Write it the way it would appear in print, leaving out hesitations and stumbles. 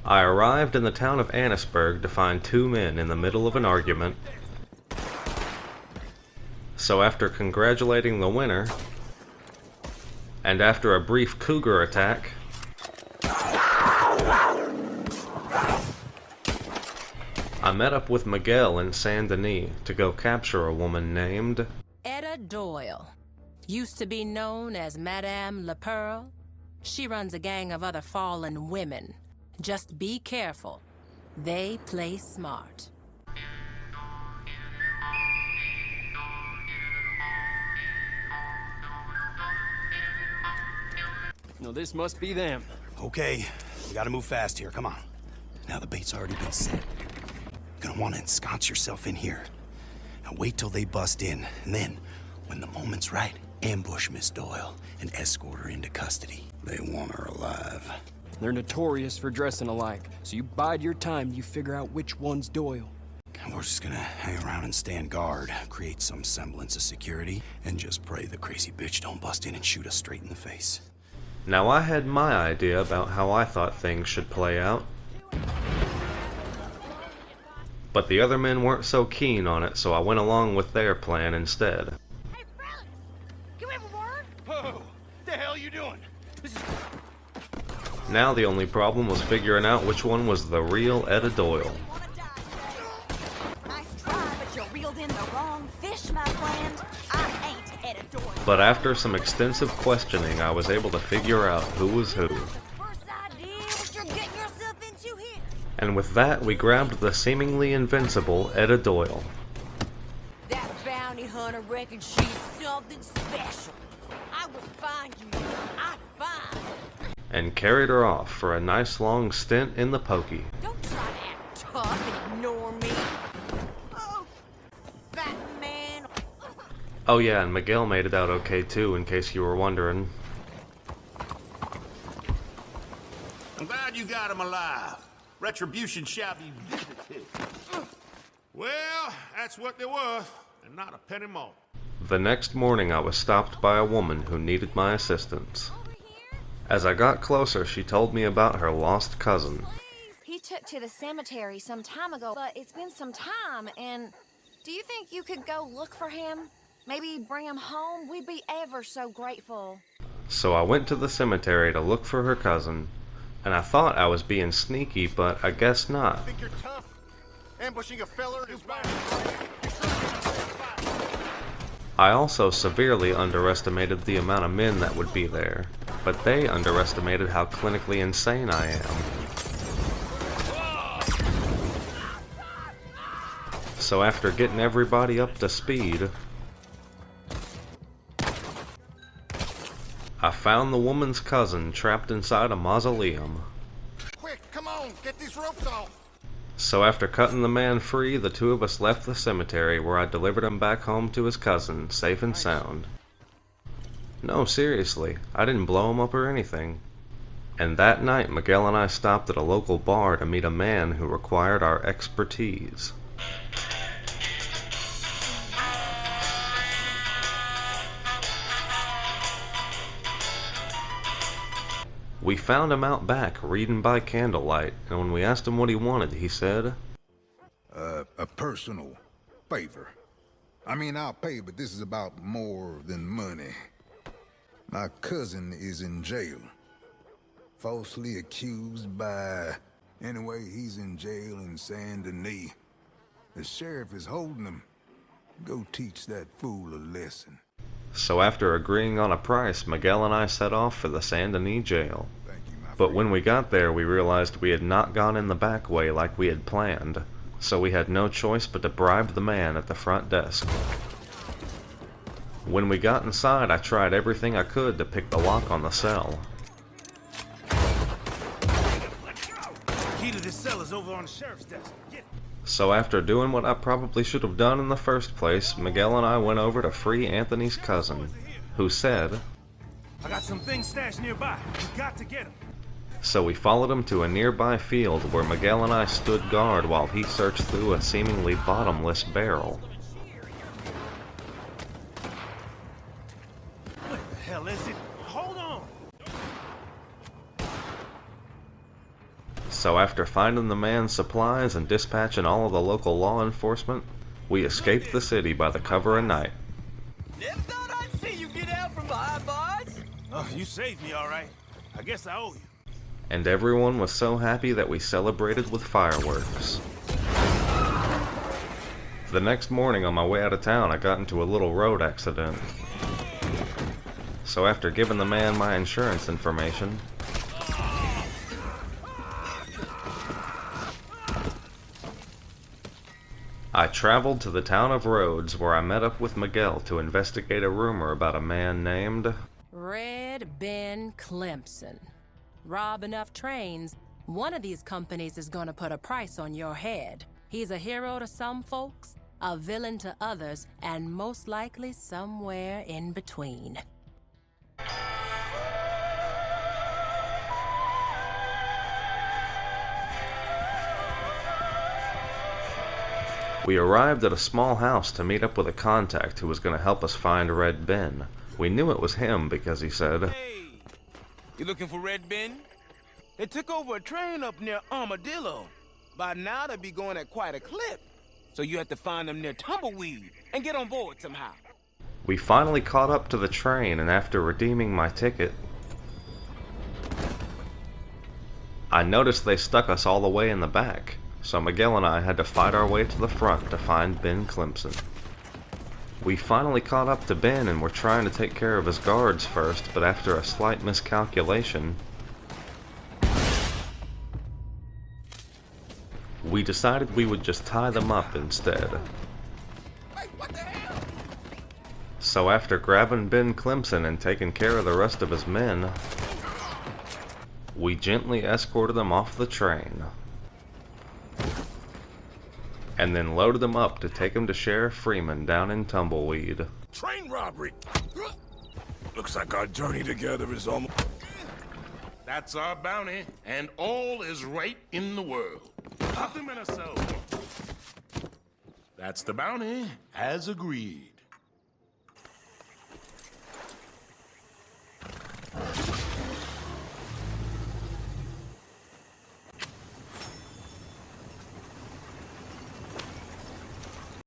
I arrived in the town of Annisburg to find two men in the middle of an argument. So after congratulating the winner, and after a brief cougar attack, I met up with Miguel in Saint Denis to go capture a woman named Etta Doyle. Used to be known as Madame La Pearl. She runs a gang of other fallen women. Just be careful. They play smart. No, this must be them. Okay, we gotta move fast here, come on. Now the bait's already been set. You're gonna want to ensconce yourself in here. Now wait till they bust in, and then, when the moment's right, ambush Miss Doyle and escort her into custody. They want her alive. They're notorious for dressing alike, so you bide your time and you figure out which one's Doyle. And we're just gonna hang around and stand guard, create some semblance of security, and just pray the crazy bitch don't bust in and shoot us straight in the face. Now I had my idea about how I thought things should play out. But the other men weren't so keen on it, so I went along with their plan instead. Hey, fellas! Can we have a word? Whoa! What the hell are you doing? This is... Now the only problem was figuring out which one was the real Etta Doyle. Nice try, but you reeled in the wrong fish, my friend. I ain't Etta Doyle. But after some extensive questioning, I was able to figure out who was who. First idea what you're getting yourself into here. And with that, we grabbed the seemingly invincible Etta Doyle. That bounty hunter reckons she's something special. I will find you. I find. And carried her off for a nice long stint in the pokey. Don't try to act tough and ignore me. Oh, that man. Oh yeah, and Miguel made it out okay too, in case you were wondering. I'm glad you got him alive. Retribution shall be visited. Well, that's what there was, and not a penny more. The next morning I was stopped by a woman who needed my assistance. As I got closer, she told me about her lost cousin. He took to the cemetery some time ago, but it's been some time, and do you think you could go look for him? Maybe bring him home? We'd be ever so grateful. So I went to the cemetery to look for her cousin, and I thought I was being sneaky, but I guess not. Think you're tough? Ambushing a feller is bad. I also severely underestimated the amount of men that would be there, but they underestimated how clinically insane I am. So after getting everybody up to speed, I found the woman's cousin trapped inside a mausoleum. Quick, come on, get these ropes off. So after cutting the man free, the two of us left the cemetery where I delivered him back home to his cousin, safe and sound. No, seriously, I didn't blow him up or anything. And that night, Miguel and I stopped at a local bar to meet a man who required our expertise. We found him out back, reading by candlelight, and when we asked him what he wanted, he said, A personal favor. I mean, I'll pay, but this is about more than money. My cousin is in jail. Falsely accused by... Anyway, he's in jail in Saint Denis. The sheriff is holding him. Go teach that fool a lesson. So after agreeing on a price, Miguel and I set off for the Saint Denis jail. But when we got there, we realized we had not gone in the back way like we had planned, so we had no choice but to bribe the man at the front desk. When we got inside, I tried everything I could to pick the lock on the cell. The key to this cell is over on the sheriff's desk. Get So after doing what I probably should have done in the first place, Miguel and I went over to free Anthony's cousin, who said, I got some things stashed nearby. You got to get them. So we followed him to a nearby field where Miguel and I stood guard while he searched through a seemingly bottomless barrel. What the hell is it? Hold on. So after finding the man's supplies and dispatching all of the local law enforcement, we escaped the city by the cover of night. Never thought I'd see you get out from behind bars. Oh, you saved me, all right. I guess I owe you. And everyone was so happy that we celebrated with fireworks. The next morning on my way out of town, I got into a little road accident. So after giving the man my insurance information, I traveled to the town of Rhodes where I met up with Miguel to investigate a rumor about a man named Red Ben Clemson. Rob enough trains, one of these companies is gonna put a price on your head. He's a hero to some folks, a villain to others, and most likely somewhere in between. We arrived at a small house to meet up with a contact who was going to help us find Red Ben. We knew it was him because he said, Hey, you looking for Red Ben? They took over a train up near Armadillo. By now they'll be going at quite a clip. So you have to find them near Tumbleweed and get on board somehow. We finally caught up to the train, and after redeeming my ticket, I noticed they stuck us all the way in the back. So Miguel and I had to fight our way to the front to find Ben Clemson. We finally caught up to Ben and were trying to take care of his guards first, but after a slight miscalculation, we decided we would just tie them up instead. So after grabbing Ben Clemson and taking care of the rest of his men, we gently escorted them off the train, and then loaded them up to take them to Sheriff Freeman down in Tumbleweed. Train robbery! Looks like our journey together is almost... That's our bounty, and all is right in the world. Put them in a cell. That's the bounty, as agreed.